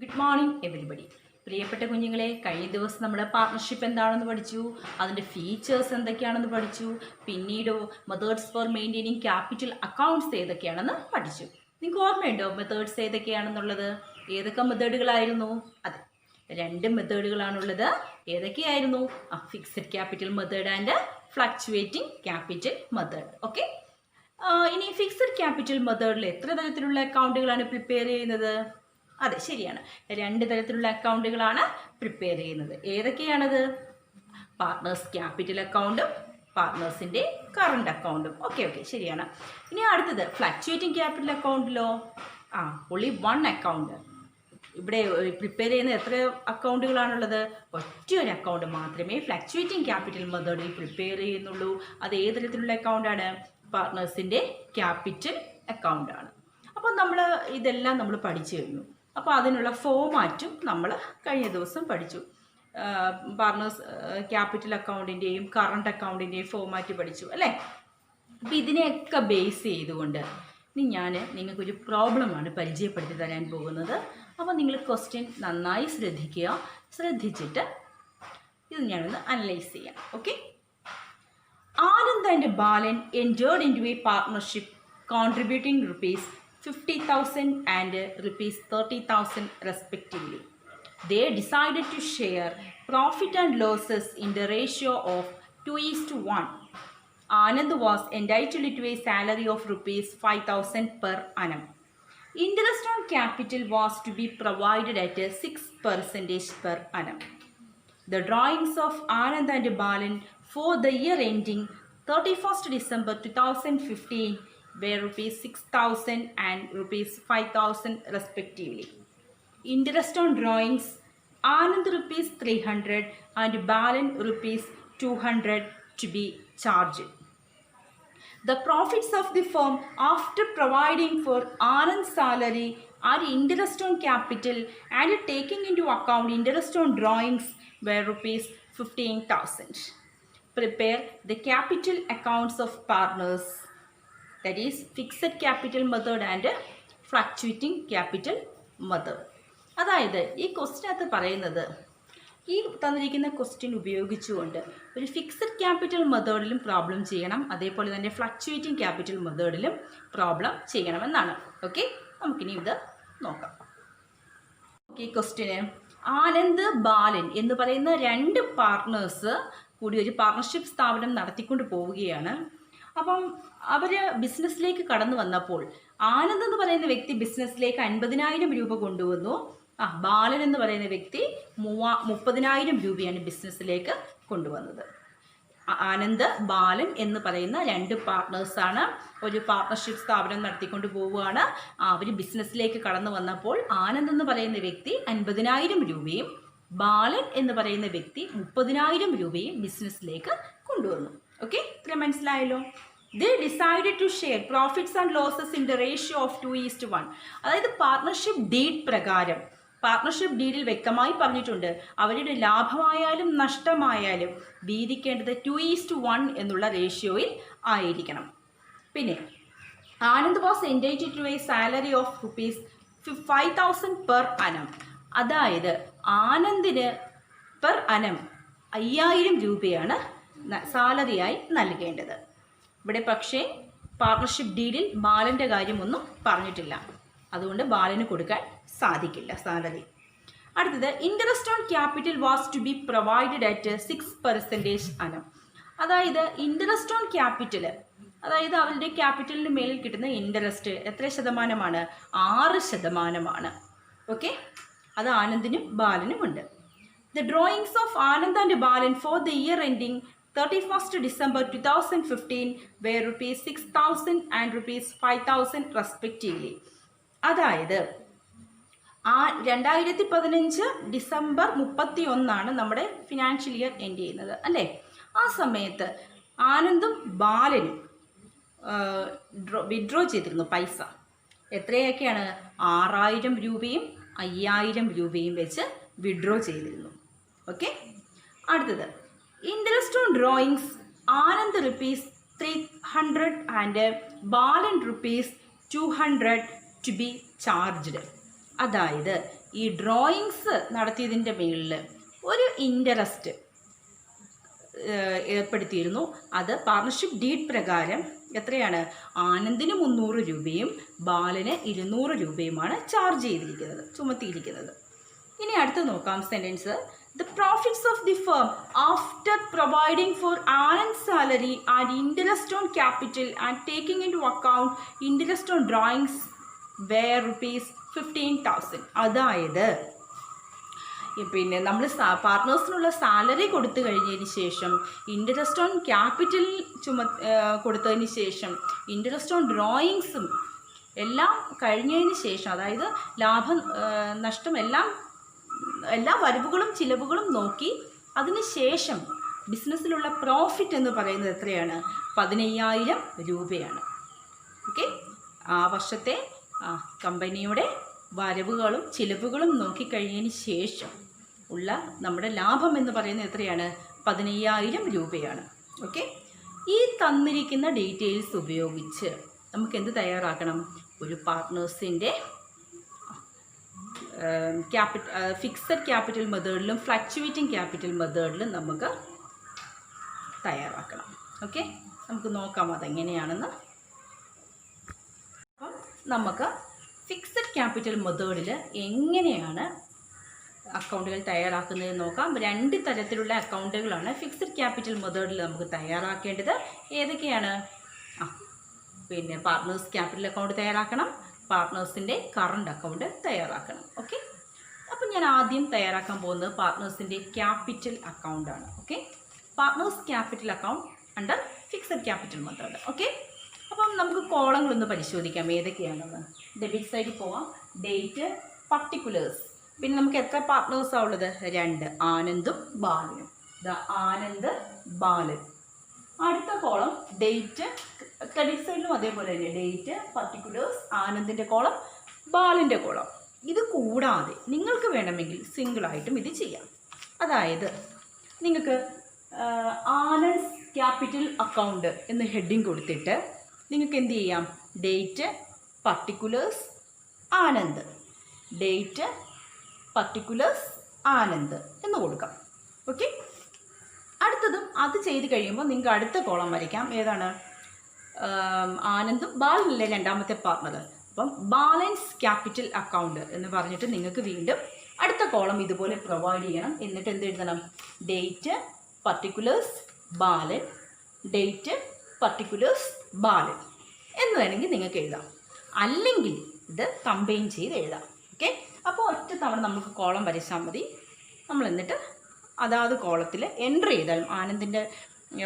Good morning everybody. പ്രിയപ്പെട്ട കുഞ്ഞുങ്ങളെ, കഴിഞ്ഞ ദിവസം നമ്മൾ പാർട്ട്ണർഷിപ്പ് എന്താണെന്ന് പഠിച്ചു, അതിൻ്റെ ഫീച്ചേഴ്സ് എന്തൊക്കെയാണെന്ന് പഠിച്ചു, പിന്നീടോ methods for maintaining capital accounts ഏതൊക്കെയാണെന്ന് പഠിച്ചു. നിങ്ങൾക്ക് ഓർമ്മയുണ്ടോ മെത്തേഡ്സ് ഏതൊക്കെയാണെന്നുള്ളത്? ഏതൊക്കെ മെത്തേഡുകളായിരുന്നു? അതെ, 2 മെത്തേഡുകളാണുള്ളത്. ഏതൊക്കെയായിരുന്നു? Fixed capital method and fluctuating capital method. Okay, ഇനി ഫിക്സഡ് ക്യാപിറ്റൽ മെത്തേഡിൽ എത്ര തരത്തിലുള്ള അക്കൗണ്ടുകളാണ് പ്രിപ്പയർ ചെയ്യുന്നത്? അതെ, ശരിയാണ്, 2 തരത്തിലുള്ള അക്കൗണ്ടുകളാണ് പ്രിപ്പയർ ചെയ്യുന്നത്. ഏതൊക്കെയാണത്? പാർട്ട്നേഴ്സ് ക്യാപിറ്റൽ അക്കൗണ്ടും പാർട്ട്നേഴ്സിൻ്റെ കറണ്ട് അക്കൗണ്ടും. ഓക്കെ, ശരിയാണ്. ഇനി അടുത്തത് ഫ്ലക്ച്വേറ്റിംഗ് ക്യാപിറ്റൽ അക്കൗണ്ടിലോ only 1 അക്കൗണ്ട്. ഇവിടെ പ്രിപ്പയർ ചെയ്യുന്ന എത്ര അക്കൗണ്ടുകളാണുള്ളത്? ഒറ്റയൊരു അക്കൗണ്ട് മാത്രമേ ഫ്ലക്ച്വേറ്റിംഗ് ക്യാപിറ്റൽ മെത്തേഡിൽ പ്രിപ്പയർ ചെയ്യുന്നുള്ളൂ. അത് ഏത് തരത്തിലുള്ള അക്കൗണ്ടാണ്? പാർട്ട്നേഴ്സിൻ്റെ ക്യാപിറ്റൽ അക്കൗണ്ടാണ്. അപ്പോൾ ഇതെല്ലാം നമ്മൾ പഠിച്ചു കഴിഞ്ഞു. അപ്പോൾ അതിനുള്ള ഫോമാറ്റും നമ്മൾ കഴിഞ്ഞ ദിവസം പഠിച്ചു. പാർട്ട്നേഴ്സ് ക്യാപിറ്റൽ അക്കൗണ്ടിൻ്റെയും കറണ്ട് അക്കൗണ്ടിൻ്റെയും ഫോമാറ്റ് പഠിച്ചു അല്ലേ? അപ്പോൾ ഇതിനെയൊക്കെ ബേസ് ചെയ്തുകൊണ്ട് ഇനി ഞാൻ നിങ്ങൾക്കൊരു പ്രോബ്ലമാണ് പരിചയപ്പെടുത്തി തരാൻ പോകുന്നത്. അപ്പോൾ നിങ്ങൾ ക്വസ്റ്റ്യൻ നന്നായി ശ്രദ്ധിച്ചിട്ട് ഇത് ഞാനൊന്ന് അനലൈസ് ചെയ്യാം. Okay, Anand and Balan entered into a partnership contributing ₹50,000 and ₹30,000 respectively. They decided to share profit and losses in the ratio of 2:1. Anand was entitled to a salary of ₹5,000 per annum. Interest on capital was to be provided at 6% per annum. The drawings of Anand and Balan for the year ending 31st December 2015 were ₹6,000 and ₹5,000 respectively. Interest on drawings, Anand ₹300 and Balan ₹200 to be charged. The profits of the firm after providing for Anand's salary and interest on capital and taking into account interest on drawings were ₹15,000. Prepare the capital accounts of partners, that is fixed capital method and fluctuating capital method. അതായത് ഈ ക്വസ്റ്റ്യനകത്ത് പറയുന്നത്, ഈ തന്നിരിക്കുന്ന question ഉപയോഗിച്ചുകൊണ്ട് ഒരു fixed capital മെത്തേഡിലും problem ചെയ്യണം, അതേപോലെ തന്നെ ഫ്ലക്ച്വേറ്റിംഗ് ക്യാപിറ്റൽ മെത്തേഡിലും പ്രോബ്ലം ചെയ്യണമെന്നാണ്. ഓക്കെ, നമുക്കിനി ഇത് നോക്കാം. ഓക്കെ, ക്വസ്റ്റ്യന് ആനന്ദ് ബാലൻ എന്ന് പറയുന്ന 2 പാർട്ട്നേഴ്സ് കൂടി ഒരു പാർട്ണർഷിപ്പ് സ്ഥാപനം നടത്തിക്കൊണ്ട് പോവുകയാണ്. അപ്പം അവർ ബിസിനസ്സിലേക്ക് കടന്നു വന്നപ്പോൾ ആനന്ദ് എന്ന് പറയുന്ന വ്യക്തി ബിസിനസ്സിലേക്ക് 50,000 രൂപ കൊണ്ടുവന്നു. ബാലൻ എന്ന് പറയുന്ന വ്യക്തി 30,000 രൂപയാണ് ബിസിനസ്സിലേക്ക് കൊണ്ടുവന്നത്. ആനന്ദ് ബാലൻ എന്ന് പറയുന്ന 2 പാർട്ട്നേഴ്സാണ് ഒരു പാർട്ണർഷിപ്പ് സ്ഥാപനം നടത്തിക്കൊണ്ട് പോവുകയാണ്. അവർ ബിസിനസ്സിലേക്ക് കടന്നു വന്നപ്പോൾ ആനന്ദ് എന്ന് പറയുന്ന വ്യക്തി 50,000 രൂപയും ബാലൻ എന്ന് പറയുന്ന വ്യക്തി 30,000 രൂപയും ബിസിനസ്സിലേക്ക് കൊണ്ടുവന്നു. ഓക്കെ, ഇത്ര മനസ്സിലായല്ലോ? They decided to share profits and losses in the ratio of 2:1. അതായത് പാർട്ണർഷിപ്പ് ഡീഡ് പ്രകാരം, പാർട്ണർഷിപ്പ് ഡീഡിൽ വ്യക്തമായി പറഞ്ഞിട്ടുണ്ട് അവരുടെ ലാഭമായാലും നഷ്ടമായാലും വീതിക്കേണ്ടത് 2:1 എന്നുള്ള റേഷ്യോയിൽ ആയിരിക്കണം. പിന്നെ Anand was entitled to a salary of ₹5,000 per annum. അതായത് ആനന്ദിന് പെർ അനം 5,000 രൂപയാണ് സാലറിയായി നൽകേണ്ടത്. ഇവിടെ പക്ഷേ പാർട്ണർഷിപ്പ് ഡീഡിൽ ബാലൻ്റെ കാര്യമൊന്നും പറഞ്ഞിട്ടില്ല, അതുകൊണ്ട് ബാലന് കൊടുക്കാൻ സാധിക്കില്ല സാലറി. അടുത്തത് interest on capital was to be provided at 6% annum. അതായത് ഇൻട്രസ്റ്റ് ഓൺ ക്യാപിറ്റൽ, അതായത് അവരുടെ ക്യാപിറ്റലിന് മേലിൽ കിട്ടുന്ന ഇൻട്രസ്റ്റ് എത്ര ശതമാനമാണ്? 6%. ഓക്കെ, അത് ആനന്ദിനും ബാലനും ഉണ്ട്. The drawings of Anand and Balan for the year ending 31st December 2015 were ₹6,000 and ₹5,000 respectively. അതായത് 2015 ഡിസംബർ 31 നമ്മുടെ ഫിനാൻഷ്യൽ ഇയർ എൻഡ് ചെയ്യുന്നത് അല്ലേ? ആ സമയത്ത് ആനന്ദും ബാലനും വിഡ്രോ ചെയ്തിരുന്നു പൈസ. എത്രയൊക്കെയാണ്? 6,000 രൂപയും 5,000 രൂപയും വെച്ച് വിഡ്രോ ചെയ്തിരുന്നു. ഓക്കെ, അടുത്തത് interest on drawings, Anand ₹300 and Balan ₹200 to be charged. അതായത് ഈ ഡ്രോയിങ്സ് നടത്തിയതിൻ്റെ മേളിൽ ഒരു ഇൻട്രസ്റ്റ് ഏർപ്പെടുത്തിയിരുന്നു. അത് പാർട്ണർഷിപ്പ് ഡീഡ് പ്രകാരം എത്രയാണ്? ആനന്ദിന് 300 രൂപയും ബാലന് 200 രൂപയുമാണ് ചാർജ് ചെയ്തിരിക്കുന്നത്, ചുമത്തിയിരിക്കുന്നത്. ഇനി അടുത്ത് നോക്കാം sentence. The profits of the firm after providing for Anand's salary and interest on capital and taking into account interest on drawings were ₹15,000. അതായത് പിന്നെ നമ്മൾ പാർട്ട്നേഴ്സിനുള്ള സാലറി കൊടുത്തു കഴിഞ്ഞതിന് ശേഷം ഇൻട്രസ്റ്റ് ഓൺ ക്യാപിറ്റൽ കൊടുത്തതിന് ശേഷം ഇൻട്രസ്റ്റ് ഓൺ ഡ്രോയിങ്സും എല്ലാം കഴിഞ്ഞതിന് ശേഷം, അതായത് ലാഭം നഷ്ടം എല്ലാ വരവുകളും ചിലവുകളും നോക്കി അതിന് ശേഷം ബിസിനസ്സിലുള്ള പ്രോഫിറ്റ് എന്ന് പറയുന്നത് എത്രയാണ്? 15,000 രൂപയാണ്. ഓക്കെ, ആ വർഷത്തെ കമ്പനിയുടെ വരവുകളും ചിലവുകളും നോക്കിക്കഴിഞ്ഞതിന് ശേഷം ഉള്ള നമ്മുടെ ലാഭം എന്ന് പറയുന്നത് എത്രയാണ്? 15,000 രൂപയാണ്. ഓക്കെ, ഈ തന്നിരിക്കുന്ന ഡീറ്റെയിൽസ് ഉപയോഗിച്ച് നമുക്ക് എന്ത് തയ്യാറാക്കണം? ഒരു പാർട്ട്നേഴ്സിൻ്റെ ഫിക്സഡ് ക്യാപിറ്റൽ മെത്തേഡിലും ഫ്ലക്ച്വേറ്റിംഗ് ക്യാപിറ്റൽ മെത്തേഡിലും നമുക്ക് തയ്യാറാക്കണം. ഓക്കെ, നമുക്ക് നോക്കാം അതെങ്ങനെയാണെന്ന്. അപ്പം നമുക്ക് ഫിക്സഡ് ക്യാപിറ്റൽ മെത്തേഡിൽ എങ്ങനെയാണ് അക്കൗണ്ടുകൾ തയ്യാറാക്കുന്നതെന്ന് നോക്കാം. 2 തരത്തിലുള്ള അക്കൗണ്ടുകളാണ് ഫിക്സഡ് ക്യാപിറ്റൽ മെത്തേഡിൽ നമുക്ക് തയ്യാറാക്കേണ്ടത്. ഏതൊക്കെയാണ്? പിന്നെ പാർട്ട്നേഴ്സ് ക്യാപിറ്റൽ അക്കൗണ്ട് തയ്യാറാക്കണം, പാർട്ട്നേഴ്സിൻ്റെ കറണ്ട് അക്കൗണ്ട് തയ്യാറാക്കണം. ഓക്കെ, അപ്പം ഞാൻ ആദ്യം തയ്യാറാക്കാൻ പോകുന്നത് പാർട്ട്നേഴ്സിൻ്റെ ക്യാപിറ്റൽ അക്കൗണ്ടാണ്. Okay, partners capital account under fixed capital method. Okay, അപ്പം നമുക്ക് കോളങ്ങളൊന്ന് പരിശോധിക്കാം ഏതൊക്കെയാണെന്ന്. ഡെബിറ്റ് സൈഡിൽ പോവാം. Date, particulars. പിന്നെ നമുക്ക് എത്ര പാർട്ട്നേഴ്സാണ് ഉള്ളത്? 2, ആനന്ദും ബാലനും. ആനന്ദ്, ബാലൻ. അടുത്ത കോളം ഡേറ്റ്, ക്രെഡിറ്റ് സൈഡിലും അതേപോലെ തന്നെ ഡേറ്റ്, പർട്ടിക്കുലേഴ്സ്, ആനന്ദിൻ്റെ കോളം, ബാലൻ്റെ കോളം. ഇത് കൂടാതെ നിങ്ങൾക്ക് വേണമെങ്കിൽ സിംഗിളായിട്ടും ഇത് ചെയ്യാം. അതായത് നിങ്ങൾക്ക് ആനന്ദ് ക്യാപിറ്റൽ അക്കൗണ്ട് എന്ന് ഹെഡിങ് കൊടുത്തിട്ട് നിങ്ങൾക്ക് എന്ത് ചെയ്യാം? Date, particulars, Anand, date, particulars, Anand എന്ന് കൊടുക്കാം. ഓക്കെ, അടുത്തതും അത് ചെയ്ത് കഴിയുമ്പോൾ നിങ്ങൾക്ക് അടുത്ത കോളം വരയ്ക്കാം. ഏതാണ്? ആനന്ദും ബാലനല്ലേ രണ്ടാമത്തെ പാർട്ട്ണർ. അപ്പം ബാലൻസ് ക്യാപിറ്റൽ അക്കൗണ്ട് എന്ന് പറഞ്ഞിട്ട് നിങ്ങൾക്ക് വീണ്ടും അടുത്ത കോളം ഇതുപോലെ പ്രൊവൈഡ് ചെയ്യണം. എന്നിട്ട് എന്ത് എഴുതണം? ഡേറ്റ്, പർട്ടിക്കുലേഴ്സ്, ബാലൻ, ഡേറ്റ്, പർട്ടിക്കുലേഴ്സ്, ബാലൻ എന്ന് വേണമെങ്കിൽ നിങ്ങൾക്ക് എഴുതാം. അല്ലെങ്കിൽ ഇത് കമ്പൈൻ ചെയ്ത് എഴുതാം. ഓക്കെ, അപ്പോൾ ഒറ്റ തവണ നമുക്ക് കോളം വരച്ചാൽ മതി. നമ്മൾ എന്നിട്ട് അതാത് കോളത്തിൽ എൻട്രി ചെയ്താലും ആനന്ദിൻ്റെ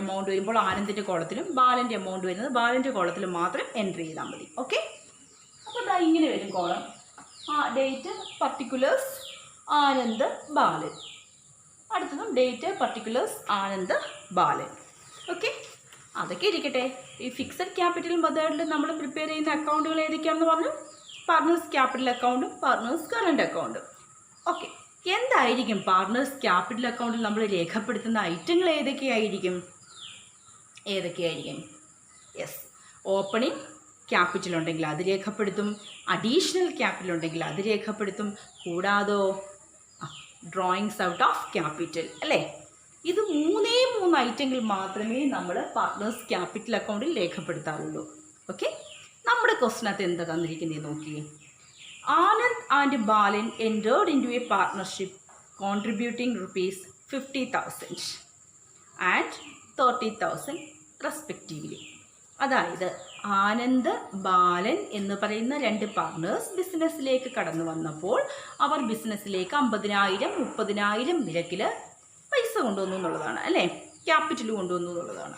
എമൗണ്ട് വരുമ്പോൾ ആനന്ദിൻ്റെ കോളത്തിലും ബാലൻ്റെ എമൗണ്ട് വരുന്നത് ബാലൻ്റെ കോളത്തിലും മാത്രം എൻട്രി ചെയ്താൽ മതി. ഓക്കെ, അപ്പോൾ ഇതാ ഇങ്ങനെ വരും കോളം. ഡേറ്റ്, പർട്ടിക്കുലേഴ്സ്, ആനന്ദ്, ബാലൻ. അടുത്തതും ഡേറ്റ്, പർട്ടിക്കുലേഴ്സ്, ആനന്ദ്, ബാലൻ. ഓക്കെ, അതൊക്കെ ഇരിക്കട്ടെ. ഈ ഫിക്സഡ് ക്യാപിറ്റൽ മെത്തേഡിൽ നമ്മൾ പ്രിപ്പയർ ചെയ്യുന്ന അക്കൗണ്ടുകൾ ഏതൊക്കെയാണെന്ന് പറഞ്ഞു? പാർട്ട്നേഴ്സ് ക്യാപിറ്റൽ അക്കൗണ്ടും പാർട്ട്നേഴ്സ് കറണ്ട് അക്കൗണ്ടും. ഓക്കെ, എന്തായിരിക്കും പാർട്ട്നേഴ്സ് ക്യാപിറ്റൽ അക്കൗണ്ടിൽ നമ്മൾ രേഖപ്പെടുത്തുന്ന ഐറ്റങ്ങൾ ഏതൊക്കെയായിരിക്കും? യെസ്, ഓപ്പണിംഗ് ക്യാപിറ്റൽ ഉണ്ടെങ്കിൽ അത് രേഖപ്പെടുത്തും, അഡീഷണൽ ക്യാപിറ്റൽ ഉണ്ടെങ്കിൽ അത് രേഖപ്പെടുത്തും, കൂടാതെ ഡ്രോയിങ്സ് ഔട്ട് ഓഫ് ക്യാപിറ്റൽ അല്ലേ? ഇത് 3 ഐറ്റങ്ങൾ മാത്രമേ നമ്മൾ പാർട്ട്നേഴ്സ് ക്യാപിറ്റൽ അക്കൗണ്ടിൽ രേഖപ്പെടുത്താറുള്ളൂ. ഓക്കെ, നമ്മുടെ ക്വസ്റ്റിനകത്ത് എന്താ തന്നിരിക്കുന്നത് നോക്കിയേ. Anand and Balan entered into a partnership contributing ₹50,000 and 30,000 respectively. അതായത് ആനന്ദ്, ബാലൻ എന്ന് പറയുന്ന 2 പാർട്ട്നേഴ്സ് ബിസിനസ്സിലേക്ക് കടന്നു വന്നപ്പോൾ അവർ ബിസിനസ്സിലേക്ക് 50,000, 30,000 നിരക്കിൽ പൈസ കൊണ്ടുവന്നു എന്നുള്ളതാണ് അല്ലേ? ക്യാപിറ്റൽ കൊണ്ടുവന്നു എന്നുള്ളതാണ്.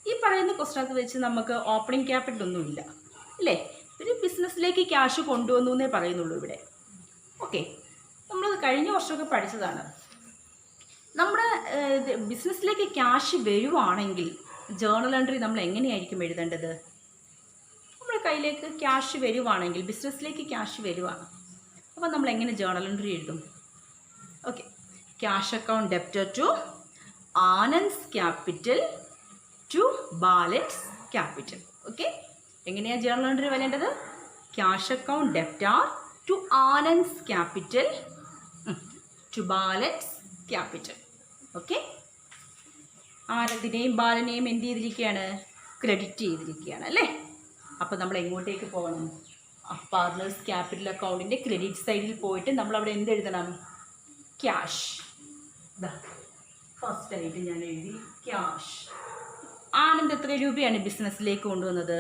ഈ പറയുന്ന ക്വസ്റ്റിനകത്ത് വെച്ച് നമുക്ക് ഓപ്പണിംഗ് ക്യാപിറ്റൽ ഒന്നുമില്ല അല്ലേ? ഒരു ബിസിനസ്സിലേക്ക് ക്യാഷ് കൊണ്ടുവന്നു എന്നേ പറയുന്നുള്ളൂ ഇവിടെ. ഓക്കെ, നമ്മളത് കഴിഞ്ഞ വർഷമൊക്കെ പഠിച്ചതാണ്. നമ്മുടെ ബിസിനസ്സിലേക്ക് ക്യാഷ് വരുവാണെങ്കിൽ ജേർണൽ എൻട്രി നമ്മൾ എങ്ങനെയായിരിക്കും എഴുതേണ്ടത്? നമ്മുടെ കയ്യിലേക്ക് ക്യാഷ് വരുവാണെങ്കിൽ, ബിസിനസ്സിലേക്ക് ക്യാഷ് വരുവാണ്, അപ്പോൾ നമ്മൾ എങ്ങനെ ജേർണൽ എൻട്രി എഴുതും? Okay, cash account debtor to Anand's capital to Balan's capital. Okay, എങ്ങനെയാണ് ജേർണൽ എൻട്രി വരേണ്ടത്? Cash account debtor to Anand's capital to Balan's capital. Okay, ആനന്ദിനെയും ബാലനെയും എന്ത് ചെയ്തിരിക്കുകയാണ്? ക്രെഡിറ്റ് ചെയ്തിരിക്കുകയാണ് അല്ലേ. അപ്പോൾ നമ്മൾ എങ്ങോട്ടേക്ക് പോകണം? പാർട്ട്നേഴ്സ് ക്യാപിറ്റൽ അക്കൗണ്ടിൻ്റെ ക്രെഡിറ്റ് സൈഡിൽ പോയിട്ട് നമ്മളവിടെ എന്ത് എഴുതണം? ക്യാഷ്. ഫസ്റ്റ് ആയിട്ട് ഞാൻ എഴുതി ക്യാഷ്. ആനന്ദ് എത്ര രൂപയാണ് ബിസിനസ്സിലേക്ക് കൊണ്ടുവന്നത്?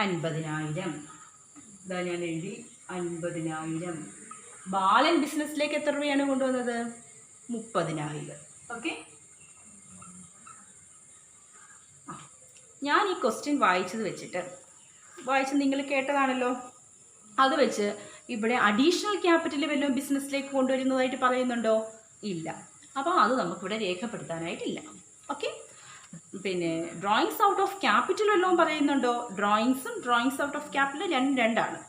50,000. ഇതാ ഞാൻ എഴുതി 50,000. ബാലൻ ബിസിനസ്സിലേക്ക് എത്ര രൂപയാണ് കൊണ്ടുവന്നത്? 30,000. ഓക്കെ, ഞാൻ ഈ ക്വസ്റ്റ്യൻ വായിച്ച് നിങ്ങൾ കേട്ടതാണല്ലോ. അത് വെച്ച് ഇവിടെ അഡീഷണൽ ക്യാപിറ്റൽ വല്ലതും ബിസിനസ്സിലേക്ക് കൊണ്ടുവരുന്നതായിട്ട് പറയുന്നുണ്ടോ? ഇല്ല. അപ്പോൾ അത് നമുക്കിവിടെ രേഖപ്പെടുത്താനായിട്ടില്ല. ഓക്കെ, പിന്നെ ഡ്രോയിങ്സ് ഔട്ട് ഓഫ് ക്യാപിറ്റൽ വല്ലതും പറയുന്നുണ്ടോ? ഡ്രോയിങ്സ് ഔട്ട് ഓഫ് ക്യാപിറ്റൽ രണ്ടാണ്.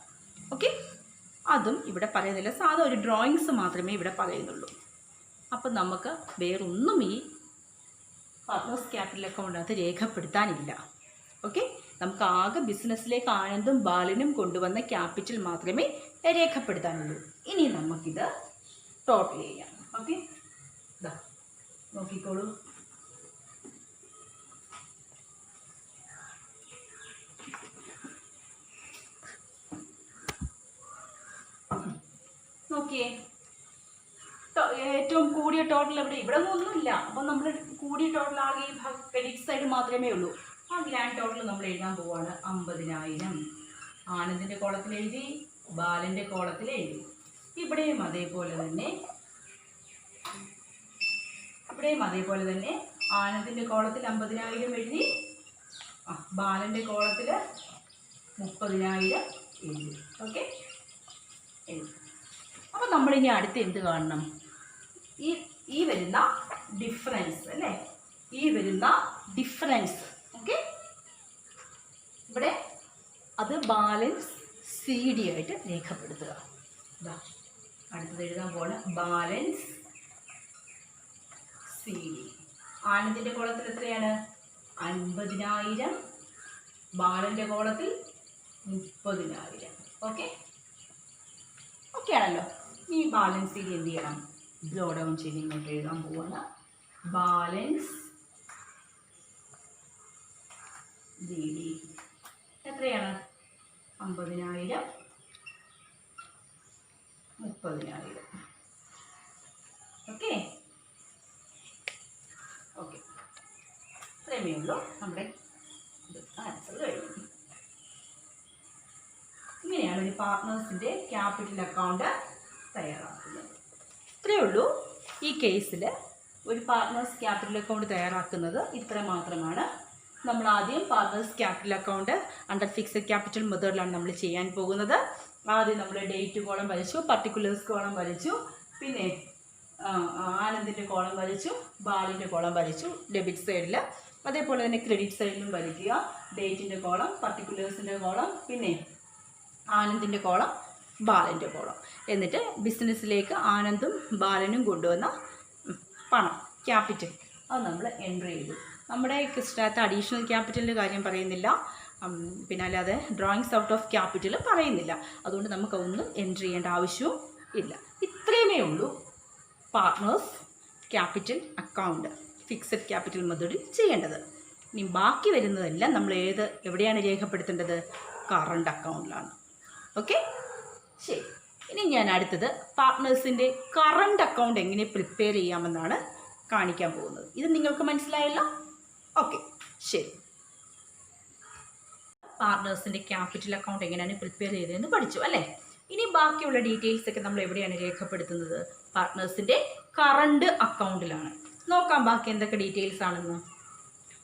ഓക്കെ, അതും ഇവിടെ പറയുന്നില്ല. സാധാ ഒരു ഡ്രോയിങ്സ് മാത്രമേ ഇവിടെ പറയുന്നുള്ളൂ. അപ്പം നമുക്ക് വേറൊന്നും ഈ പാർട്ട്നേഴ്സ് ക്യാപിറ്റൽ അക്കൗണ്ടിനകത്ത് രേഖപ്പെടുത്താനില്ല. ഓക്കെ, നമുക്ക് ആകെ ബിസിനസ്സിലേക്ക് ആനന്ദും ബാലനും കൊണ്ടുവന്ന ക്യാപിറ്റൽ മാത്രമേ രേഖപ്പെടുത്താനുള്ളൂ. ഇനി നമുക്കിത് ടോട്ടൽ ചെയ്യാം. ഓക്കെ, ഇതാ നോക്കിക്കോളൂ. നോക്കിയേ, ഏറ്റവും കൂടിയ ടോട്ടൽ ഇവിടെ ഒന്നുമില്ല. അപ്പം നമ്മൾ കൂടിയ ടോട്ടൽ ആകെ ഈ ക്രെഡിറ്റ് സൈഡ് മാത്രമേ ഉള്ളൂ. ആ ഗ്രാൻഡ് ടോട്ടൽ നമ്മൾ എഴുതാൻ പോവാണ്. 50,000 ആനന്ദിൻ്റെ കോളത്തിൽ എഴുതി, ബാലൻ്റെ കോളത്തിൽ എഴുതി. ഇവിടെയും അതേപോലെ തന്നെ ആനന്ദിൻ്റെ കോളത്തിൽ 50,000 എഴുതി, ബാലൻ്റെ കോളത്തിൽ 30,000 എഴുതി. ഓക്കെ, എഴുതി. അപ്പം നമ്മളിനി അടുത്ത് എന്ത് കാണണം? ഈ വരുന്ന ഡിഫറൻസ് അല്ലേ, ഈ വരുന്ന ഡിഫറൻസ്. ഓക്കെ, ഇവിടെ അത് ബാലൻസ് സി ഡി ആയിട്ട് രേഖപ്പെടുത്തുക. അടുത്തത് എഴുതാൻ പോണ ബാലൻസ് സി ഡി. ആനന്ദിൻ്റെ കോളത്തിൽ എത്രയാണ്? 50,000. ബാലൻ്റെ കോളത്തിൽ 30,000. ഓക്കെ, ഓക്കെ ആണല്ലോ. ഈ ബാലൻസ് സി ഡി എന്ത് ചെയ്യണം? ബ്ലോ ഡൗൺ ചെയ്ത് ഇങ്ങോട്ട് എഴുതാൻ പോവാണ്. ബാലൻസ് ഡി ഡി എത്രയാണ്? 50,000, 30,000. ഓക്കെ, ഓക്കെ, ഇത്രയുമേ ഉള്ളൂ. നമ്മുടെ ആൻസർ കഴിഞ്ഞു. ഇങ്ങനെയാണ് ഒരു പാർട്ട്നേഴ്സിൻ്റെ ക്യാപിറ്റൽ അക്കൗണ്ട് തയ്യാറാക്കുന്നത്. ഇത്രയേ ഉള്ളൂ. ഈ കേസിൽ ഒരു പാർട്ട്നേഴ്സ് ക്യാപിറ്റൽ അക്കൗണ്ട് തയ്യാറാക്കുന്നത് ഇത്ര മാത്രമാണ്. നമ്മൾ ആദ്യം partners capital account under fixed capital മെത്തേഡിലാണ് നമ്മൾ ചെയ്യാൻ പോകുന്നത്. ആദ്യം നമ്മൾ ഡേറ്റ് കോളം വരച്ചു, പർട്ടിക്കുലേഴ്സ് കോളം വരച്ചു, പിന്നെ ആനന്ദിൻ്റെ കോളം വരച്ചു, ബാലിൻ്റെ കോളം വരച്ചു ഡെബിറ്റ് സൈഡിൽ. അതേപോലെ തന്നെ ക്രെഡിറ്റ് സൈഡിലും വരയ്ക്കുക. ഡേറ്റിൻ്റെ കോളം, പർട്ടിക്കുലേഴ്സിൻ്റെ കോളം, പിന്നെ ആനന്ദിൻ്റെ കോളം, ബാലൻ്റെ കോളം. എന്നിട്ട് ബിസിനസ്സിലേക്ക് ആനന്ദും ബാലനും കൊണ്ടുവന്ന പണം ക്യാപിറ്റൽ അത് നമ്മൾ എൻട്രി ചെയ്തു. നമ്മുടെ കിസ്റ്റകത്ത് അഡീഷണൽ ക്യാപിറ്റലിൻ്റെ കാര്യം പറയുന്നില്ല, പിന്നെ അല്ലാതെ ഡ്രോയിങ്സ് ഔട്ട് ഓഫ് ക്യാപിറ്റൽ പറയുന്നില്ല. അതുകൊണ്ട് നമുക്കൊന്നും എൻട്രി ചെയ്യേണ്ട ആവശ്യവും ഇല്ല. ഇത്രയുമേ ഉള്ളൂ partners capital account fixed capital മെത്തേഡിൽ ചെയ്യേണ്ടത്. ഇനി ബാക്കി വരുന്നതെല്ലാം നമ്മൾ എവിടെയാണ് രേഖപ്പെടുത്തേണ്ടത്? കറണ്ട് അക്കൗണ്ടിലാണ്. ഓക്കെ, ശരി. ഇനി ഞാൻ അടുത്തത് പാർട്ട്നേഴ്സിൻ്റെ കറണ്ട് അക്കൗണ്ട് എങ്ങനെ പ്രിപ്പയർ ചെയ്യാമെന്നാണ് കാണിക്കാൻ പോകുന്നത്. ഇത് നിങ്ങൾക്ക് മനസ്സിലായല്ലോ? ഓക്കെ, ശരി. പാർട്ട്നേഴ്സിൻ്റെ ക്യാപിറ്റൽ അക്കൗണ്ട് എങ്ങനെയാണ് പ്രിപ്പയർ ചെയ്തതെന്ന് പഠിച്ചു അല്ലേ? ഇനി ബാക്കിയുള്ള ഡീറ്റെയിൽസൊക്കെ നമ്മൾ എവിടെയാണ് രേഖപ്പെടുത്തുന്നത്? പാർട്ട്നേഴ്സിൻ്റെ കറണ്ട് അക്കൗണ്ടിലാണ്. നോക്കാം ബാക്കി എന്തൊക്കെ ഡീറ്റെയിൽസ് ആണെന്ന്.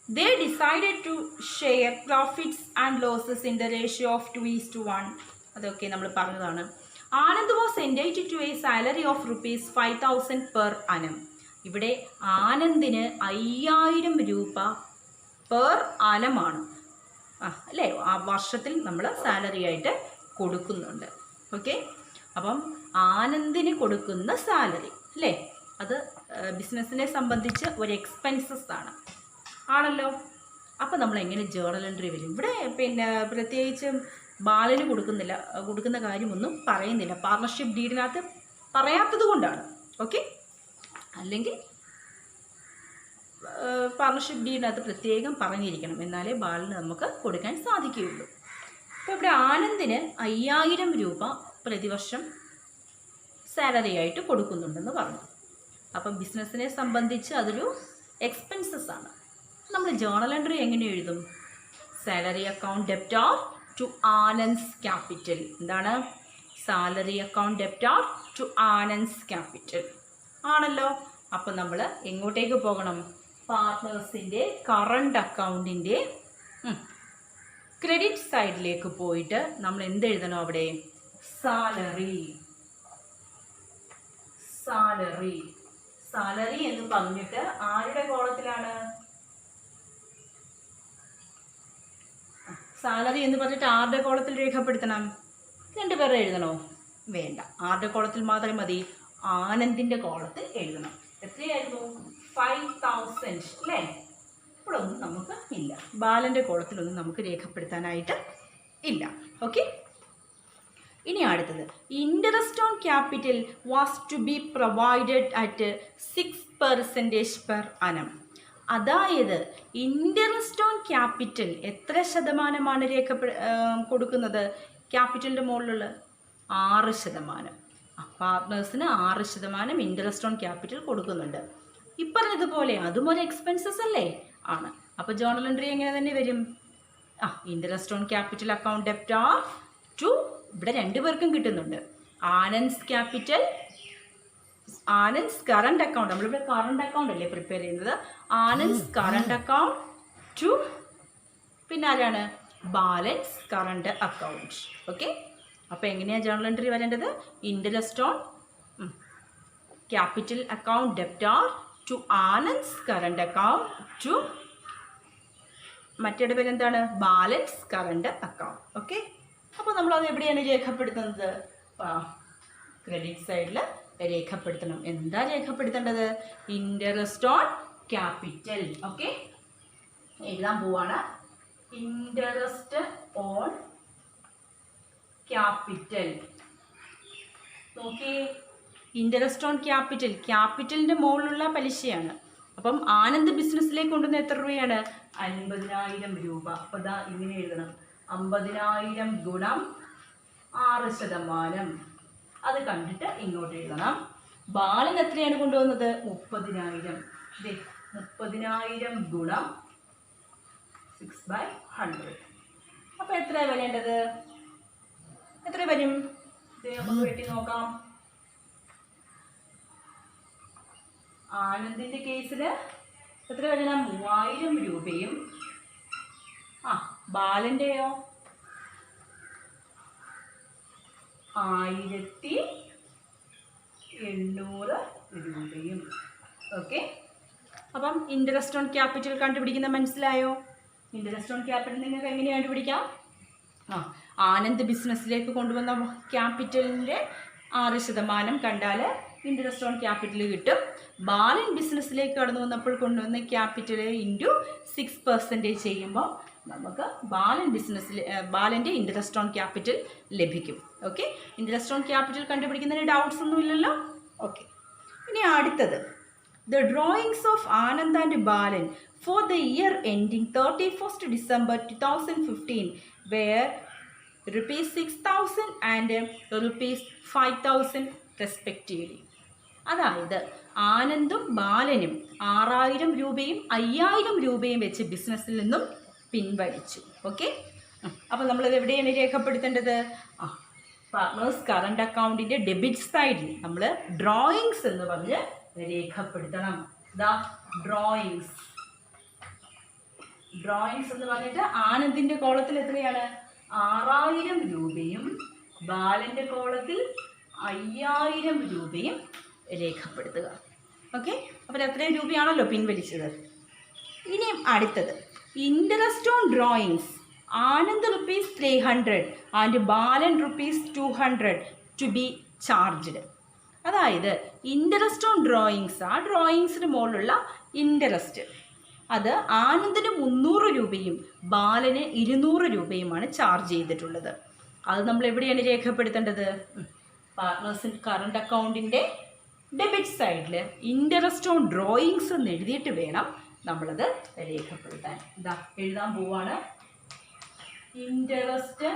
They decided to share profits and losses in the ratio of 2:1. അതൊക്കെ നമ്മൾ പറഞ്ഞതാണ്. Anand was entitled to a salary of ₹5,000 per annum. ഇവിടെ ആനന്ദിന് 5,000 രൂപ പെർ ആനമാണ് അല്ലേ, ആ വർഷത്തിൽ നമ്മൾ സാലറി ആയിട്ട് കൊടുക്കുന്നുണ്ട്. ഓക്കെ, അപ്പം ആനന്ദിന് കൊടുക്കുന്ന സാലറി അല്ലേ, അത് ബിസിനസ്സിനെ സംബന്ധിച്ച് ഒരു എക്സ്പെൻസസ് ആണല്ലോ. അപ്പോൾ നമ്മൾ എങ്ങനെ ജേർണൽ എൻട്രി വരും? ഇവിടെ പിന്നെ പ്രത്യേകിച്ച് ബാലന് കൊടുക്കുന്ന കാര്യമൊന്നും പറയുന്നില്ല. പാർട്ണർഷിപ്പ് ഡീഡിനകത്ത് പറയാത്തത് കൊണ്ടാണ്. ഓക്കെ, അല്ലെങ്കിൽ പാർട്ണർഷിപ്പ് ഡീഡിനകത്ത് പ്രത്യേകം പറഞ്ഞിരിക്കണം, എന്നാലേ ബാലന് നമുക്ക് കൊടുക്കാൻ സാധിക്കുകയുള്ളൂ. അപ്പോൾ ഇവിടെ ആനന്ദിന് 5000 രൂപ പ്രതിവർഷം സാലറി ആയിട്ട് കൊടുക്കുന്നുണ്ടെന്ന് പറഞ്ഞു. അപ്പം ബിസിനസ്സിനെ സംബന്ധിച്ച് അതൊരു എക്സ്പെൻസസ് ആണ്. നമ്മൾ ജേർണൽ എൻട്രി എങ്ങനെ എഴുതും? Salary account debtor to Anand's capital. എന്താണ്? Salary account debtor to Anand's capital ആണല്ലോ. അപ്പം നമ്മൾ എങ്ങോട്ടേക്ക് പോകണം? പാർട്ട്നേഴ്സിൻ്റെ കറണ്ട് അക്കൗണ്ടിൻ്റെ ക്രെഡിറ്റ് സൈഡിലേക്ക് പോയിട്ട് നമ്മൾ എന്തെഴുതണം അവിടെ? സാലറി. സാലറി സാലറി എന്ന് പറഞ്ഞിട്ട് ആരുടെ കോളത്തിലാണ്? സാലറി എന്ന് പറഞ്ഞിട്ട് ആരുടെ കോളത്തിൽ രേഖപ്പെടുത്തണം? രണ്ടുപേരെ എഴുതണോ? വേണ്ട, ആരുടെ കോളത്തിൽ മാത്രം മതി? ആനന്ദിൻ്റെ കോളത്തിൽ എഴുതണം. എത്രയായിരുന്നു? 5000 അല്ലേ? ഇപ്പോഴൊന്നും നമുക്ക് ഇല്ല, ബാലൻ്റെ കോളത്തിലൊന്നും നമുക്ക് രേഖപ്പെടുത്താനായിട്ട് ഇല്ല. ഓക്കെ, ഇനി അടുത്തത് interest on capital was to be provided at 6% per annum. അതായത് ഇൻട്രസ്റ്റ് ഓൺ ക്യാപിറ്റൽ എത്ര ശതമാനമാണ് കൊടുക്കുന്നത്? ക്യാപിറ്റലിൻ്റെ മുകളിലുള്ള 6%. പാർട്ട്നേഴ്സിന് 6% ഇൻട്രസ്റ്റ് ഓൺ ക്യാപിറ്റൽ കൊടുക്കുന്നുണ്ട്. ഇപ്പറഞ്ഞതുപോലെ അതും ഒരു എക്സ്പെൻസസ് അല്ലേ? ആണ്. അപ്പോൾ ജേർണൽ എൻട്രി എങ്ങനെ തന്നെ വരും? Interest on capital account debtor to, ഇവിടെ രണ്ടുപേർക്കും കിട്ടുന്നുണ്ട്. Anand's capital, Anand's current account, നമ്മളിവിടെ കറണ്ട് അക്കൗണ്ട് അല്ലേ പ്രിപ്പയർ ചെയ്യുന്നത്. ആനന്ദ്സ് കറണ്ട് അക്കൗണ്ട് ടു, പിന്നെ ആരാണ്? Balance current account. ഓക്കെ, അപ്പോൾ എങ്ങനെയാണ് ജേർണൽ എൻട്രി വരേണ്ടത്? Interest on capital account debtor to Anand's current account to, മറ്റേ പേര് എന്താണ്? Balance current account. ഓക്കെ, അപ്പോൾ നമ്മളത് എവിടെയാണ് രേഖപ്പെടുത്തുന്നത്? ക്രെഡിറ്റ് സൈഡിൽ രേഖപ്പെടുത്തണം. എന്താ രേഖപ്പെടുത്തേണ്ടത്? Interest on capital. ഓക്കെ, എഴുതാൻ പോവാണ്. Interest on capital. നോക്കി, ഇൻട്രസ്റ്റ് ഓൺ ക്യാപിറ്റൽ, ക്യാപിറ്റലിൻ്റെ മുകളിലുള്ള പലിശയാണ്. അപ്പം ആനന്ദ് ബിസിനസ്സിലേക്ക് കൊണ്ടുവന്ന എത്ര രൂപയാണ്? 50,000 രൂപ. അപ്പോൾ ഇതാ ഇങ്ങനെ എഴുതണം, 50,000 ഗുണം 6%. അത് കണ്ടിട്ട് ഇങ്ങോട്ട് എഴുതണം. ബാലൻ എത്രയാണ് കൊണ്ടുവന്നത്? 30,000. 30,000 ഗുണം 6/100. അപ്പോൾ എത്രയാണ് വരേണ്ടത്? എത്ര വരും? നമുക്ക് വെട്ടി നോക്കാം. ആനന്ദിൻ്റെ കേസിൽ എത്ര വരണം? 3000 രൂപയും ബാലൻ്റെയോ 1800 രൂപയും. ഓക്കെ, അപ്പം ഇൻട്രസ്റ്റ് ഓൺ ക്യാപിറ്റൽ കണ്ടുപിടിക്കുന്ന മനസ്സിലായോ? ഇൻട്രസ്റ്റ് ഓൺ ക്യാപിറ്റൽ നിങ്ങൾക്ക് എങ്ങനെയാണ് കണ്ടുപിടിക്കാം? ആനന്ദ് ബിസിനസ്സിലേക്ക് കൊണ്ടുവന്ന ക്യാപിറ്റലിൻ്റെ 6% കണ്ടാൽ ഇൻട്രസ്റ്റ് ഓൺ ക്യാപിറ്റൽ കിട്ടും. ബാലൻ ബിസിനസ്സിലേക്ക് കടന്നു വന്നപ്പോൾ കൊണ്ടുവന്ന ക്യാപിറ്റൽ ഇൻറ്റു 6% ചെയ്യുമ്പോൾ നമുക്ക് ബാലൻ്റെ ഇൻട്രസ്റ്റ് ഓൺ ക്യാപിറ്റൽ ലഭിക്കും. ഓക്കെ, ഇൻട്രസ്റ്റ് ഓൺ ക്യാപിറ്റൽ കണ്ടുപിടിക്കുന്നതിന് ഡൗട്ട്സ് ഒന്നുമില്ലല്ലോ? ഓക്കെ, ഇനി അടുത്തത് the drawings of Anand and Balan for the year ending 31st December 2015 were ₹6,000 and ₹5,000 respectively. അതായത് ആനന്ദും ബാലനും 6000 രൂപയും 5000 രൂപയും വെച്ച് ബിസിനസ്സിൽ നിന്നും പിൻവലിച്ചു. ഓക്കെ, അപ്പോൾ നമ്മളിത് എവിടെയാണ് രേഖപ്പെടുത്തേണ്ടത്? പാർട്ട്നേഴ്സ് കറണ്ട് അക്കൗണ്ടിൻ്റെ ഡെബിറ്റ് സൈഡിൽ നമ്മൾ ഡ്രോയിങ്സ് എന്ന് പറഞ്ഞ് രേഖപ്പെടുത്തണം. ഡ്രോയിങ്സ് എന്ന് പറഞ്ഞിട്ട് ആനന്ദിൻ്റെ കോളത്തിൽ എത്രയാണ്? 6000 രൂപയും ബാലൻ്റെ കോളത്തിൽ 5000 രൂപയും രേഖപ്പെടുത്തുക. ഓക്കെ, അപ്പോൾ എത്രയും രൂപയാണല്ലോ പിൻവലിച്ചത്. ഇനിയും അടുത്തത് interest on drawings. Anand ₹300 and Balan ₹200 to be charged. അതായത് ഇൻട്രസ്റ്റ് ഓൺ ഡ്രോയിങ്സ്, ആ ഡ്രോയിങ്സിന് മുകളിലുള്ള ഇൻട്രസ്റ്റ് അത് ആനന്ദിന് 300 രൂപയും ബാലന് 200 രൂപയുമാണ് ചാർജ് ചെയ്തിട്ടുള്ളത്. അത് നമ്മൾ എവിടെയാണ് രേഖപ്പെടുത്തേണ്ടത്? പാർട്ട്നേഴ്സിൻ കറണ്ട് അക്കൗണ്ടിൻ്റെ ഡെബിറ്റ് സൈഡിൽ ഇൻട്രസ്റ്റ് ഓൺ ഡ്രോയിങ്സ് എന്ന് എഴുതിയിട്ട് വേണം നമ്മളത് രേഖപ്പെടുത്താൻ. ഇതാ എഴുതാൻ പോവാണ്. ഇൻട്രസ്റ്റ്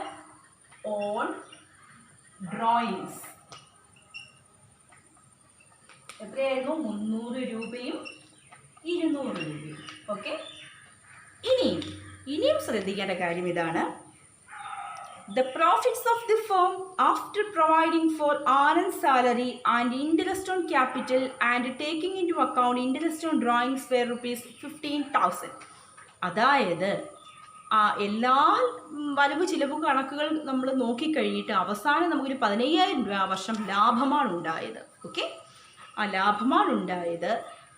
ഓൺ ഡ്രോയിങ്സ് എത്രയായിരുന്നു? 300 രൂപയും 200 രൂപയും. ഓക്കെ, ഇനിയും ശ്രദ്ധിക്കേണ്ട കാര്യം ഇതാണ്. The profits of the firm after providing for Anand's salary and interest on capital and taking into account interest on drawings were rupees 15,000. അതായത് എല്ലാ വരവ് ചിലവ് കണക്കുകൾ നമ്മൾ നോക്കിക്കഴിഞ്ഞിട്ട് അവസാനം നമുക്കൊരു 15,000 രൂപ വർഷം ലാഭമാണ് ഉണ്ടായത്. ഓക്കെ, ആ ലാഭമാണ് ഉണ്ടായത്.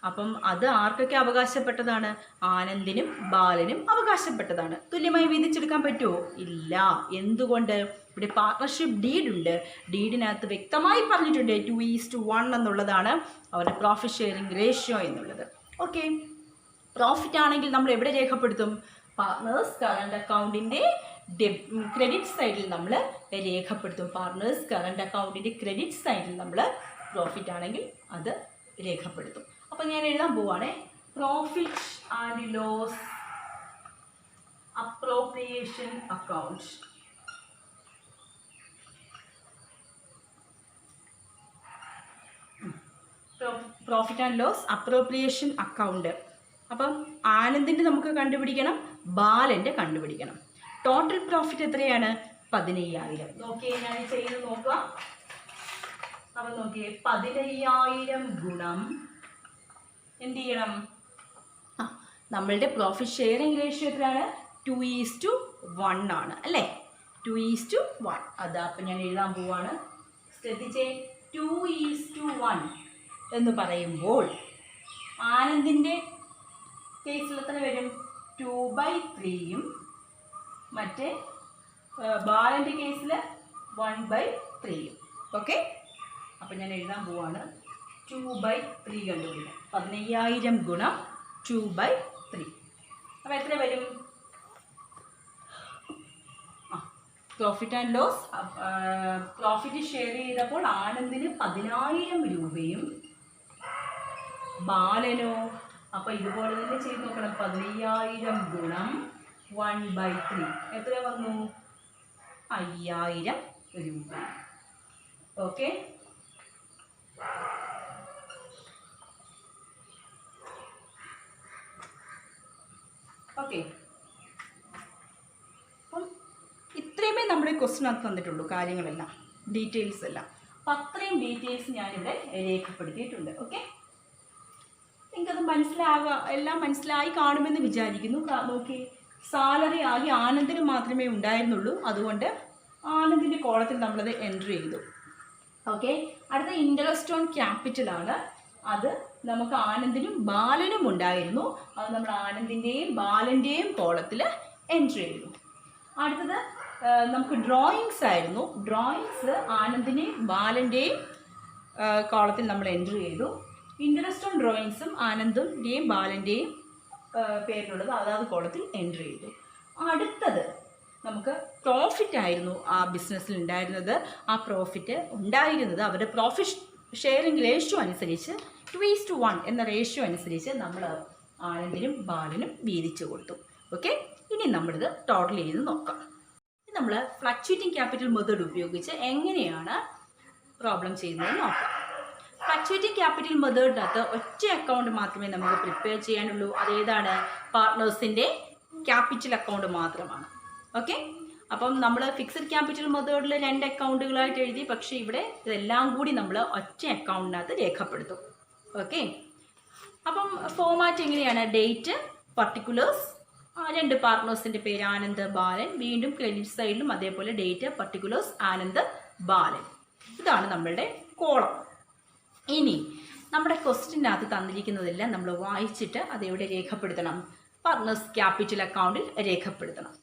അപ്പം അത് ആർക്കൊക്കെ അവകാശപ്പെട്ടതാണ്? ആനന്ദിനും ബാലനും അവകാശപ്പെട്ടതാണ്. തുല്യമായി വീതിച്ചെടുക്കാൻ പറ്റുമോ? ഇല്ല. എന്തുകൊണ്ട്? ഇവിടെ പാർട്ട്ണർഷിപ്പ് ഡീഡ് ഉണ്ട്. ഡീഡിനകത്ത് വ്യക്തമായി പറഞ്ഞിട്ടുണ്ട് 2:1 എന്നുള്ളതാണ് അവരുടെ പ്രോഫിറ്റ് ഷെയറിംഗ് റേഷ്യോ എന്നുള്ളത്. ഓക്കെ, പ്രോഫിറ്റ് ആണെങ്കിൽ നമ്മൾ എവിടെ രേഖപ്പെടുത്തും? പാർട്ട്നേഴ്സ് കറണ്ട് അക്കൗണ്ടിൻ്റെ ക്രെഡിറ്റ് സൈഡിൽ നമ്മൾ രേഖപ്പെടുത്തും. പാർട്ട്നേഴ്സ് കറണ്ട് അക്കൗണ്ടിൻ്റെ ക്രെഡിറ്റ് സൈഡിൽ നമ്മൾ പ്രോഫിറ്റ് ആണെങ്കിൽ അത് രേഖപ്പെടുത്തും. അപ്പോൾ ഞാൻ എഴുതാൻ പോവാണേ. Profit and loss appropriation account. Profit and loss appropriation account. അപ്പം ആനന്ദിൻ്റെ നമുക്ക് കണ്ടുപിടിക്കണം, ബാലൻ്റെ കണ്ടുപിടിക്കണം. ടോട്ടൽ പ്രോഫിറ്റ് എത്രയാണ്? 15,000. നോക്കിയേ, ഞാൻ ചെയ്ത് നോക്കാം. അപ്പം നോക്കിയേ, 15,000 ഗുണം എന്ത് ചെയ്യണം? നമ്മളുടെ പ്രോഫിറ്റ് ഷെയറിംഗ് റേഷ്യോ എത്രയാണ്? 2:1 ആണ് അല്ലേ? 2:1. അതാ അപ്പം ഞാൻ എഴുതാൻ പോവാണ്. ശ്രദ്ധിച്ചേ, 2:1 എന്ന് പറയുമ്പോൾ ആനന്ദിൻ്റെ കേസിൽ എത്ര വരും? 2/3യും മറ്റേ ബാലൻ്റെ കേസിൽ 1/3യും. ഓക്കെ, അപ്പം ഞാൻ എഴുതാൻ പോവാണ്. 2/3 കണ്ടുപിടിക്കാം. 15,000 ഗുണം 2/3. അപ്പോൾ എത്ര വരും? Profit and loss profit share ചെയ്തപ്പോൾ ആനന്ദിന് 10,000 രൂപയും ബാലനോ? അപ്പോൾ ഇതുപോലെ തന്നെ ചെയ്ത് നോക്കണം. 15,000 ഗുണം 1/3 എത്ര വന്നു? 5,000 രൂപ. Okay, okay. അപ്പം ഇത്രയുമേ നമ്മുടെ ക്വസ്റ്റിനകത്ത് തന്നിട്ടുള്ളൂ, കാര്യങ്ങളെല്ലാം, ഡീറ്റെയിൽസ് എല്ലാം. അപ്പം അത്രയും ഡീറ്റെയിൽസ് ഞാനിവിടെ രേഖപ്പെടുത്തിയിട്ടുണ്ട്. ഓക്കെ, നിങ്ങൾക്കത് എല്ലാം മനസ്സിലായി കാണുമെന്ന് വിചാരിക്കുന്നു. നോക്കി, സാലറി ആകെ ആനന്ദിന് മാത്രമേ ഉണ്ടായിരുന്നുള്ളൂ. അതുകൊണ്ട് ആനന്ദിൻ്റെ കോളത്തിൽ നമ്മളത് എൻട്രി ചെയ്തു. ഓക്കെ, അടുത്ത ഇൻട്രസ്റ്റ് ഓൺ ക്യാപിറ്റലാണ്. അത് നമുക്ക് ആനന്ദിനും ബാലനും ഉണ്ടായിരുന്നു. അത് നമ്മൾ ആനന്ദിൻ്റെയും ബാലൻ്റെയും കോളത്തിൽ എൻട്രി ചെയ്തു. അടുത്തത് നമുക്ക് ഡ്രോയിങ്സ് ആയിരുന്നു. ഡ്രോയിങ്സ് ആനന്ദിൻ്റെയും ബാലൻ്റെയും കോളത്തിൽ നമ്മൾ എൻട്രി ചെയ്തു. ഇൻട്രസ്റ്റ് ഓൺ ഡ്രോയിങ്സും ആനന്ദിൻ്റെയും ബാലൻ്റെയും പേരിലുള്ളത് അതാത് കോളത്തിൽ എൻട്രി ചെയ്തു. അടുത്തത് നമുക്ക് പ്രോഫിറ്റ് ആയിരുന്നു ആ ബിസിനസ്സിൽ ഉണ്ടായിരുന്നത്. ആ പ്രോഫിറ്റ് ഉണ്ടായിരുന്നത് അവരുടെ പ്രോഫിറ്റ് ഷെയറിംഗ് റേഷ്യോ അനുസരിച്ച് 2:1 എന്ന റേഷ്യോ അനുസരിച്ച് നമ്മൾ ആനന്ദിനും ബാലനും വീതിച്ചു കൊടുത്തു. ഓക്കെ, ഇനി നമ്മളിത് ടോട്ടൽ ചെയ്ത് നോക്കാം. നമ്മൾ ഫ്ലക്ച്വേറ്റിംഗ് ക്യാപിറ്റൽ മെത്തേഡ് ഉപയോഗിച്ച് എങ്ങനെയാണ് പ്രോബ്ലം ചെയ്യുന്നത് നോക്കാം. ഫ്ലക്ച്വേറ്റിംഗ് ക്യാപിറ്റൽ മെത്തേഡിനകത്ത് ഒറ്റ അക്കൗണ്ട് മാത്രമേ നമുക്ക് പ്രിപ്പയർ ചെയ്യാനുള്ളൂ. അതേതാണ്? പാർട്ട്നേഴ്സിൻ്റെ ക്യാപിറ്റൽ അക്കൗണ്ട് മാത്രമാണ്. ഓക്കെ, അപ്പം നമ്മൾ ഫിക്സഡ് ക്യാപിറ്റൽ മെത്തേഡിൽ 2 അക്കൗണ്ടുകളായിട്ട് എഴുതി. പക്ഷേ ഇവിടെ ഇതെല്ലാം കൂടി നമ്മൾ ഒറ്റ അക്കൗണ്ടിനകത്ത് രേഖപ്പെടുത്തും. ഓക്കെ, അപ്പം ഫോമാറ്റ് എങ്ങനെയാണ്? ഡേറ്റ്, പർട്ടിക്കുലേഴ്സ്, 2 പാർട്ട്നേഴ്സിൻ്റെ പേര് ആനന്ദ്, ബാലൻ. വീണ്ടും ക്രെഡിറ്റ് സൈഡിലും അതേപോലെ ഡേറ്റ്, പർട്ടിക്കുലേഴ്സ്, ആനന്ദ്, ബാലൻ. ഇതാണ് നമ്മളുടെ കോളം. ഇനി നമ്മുടെ ക്വസ്റ്റ്യനകത്ത് തന്നിരിക്കുന്നതെല്ലാം നമ്മൾ വായിച്ചിട്ട് അതെവിടെ രേഖപ്പെടുത്തണം? പാർട്ട്നേഴ്സ് ക്യാപിറ്റൽ അക്കൗണ്ടിൽ രേഖപ്പെടുത്തണം.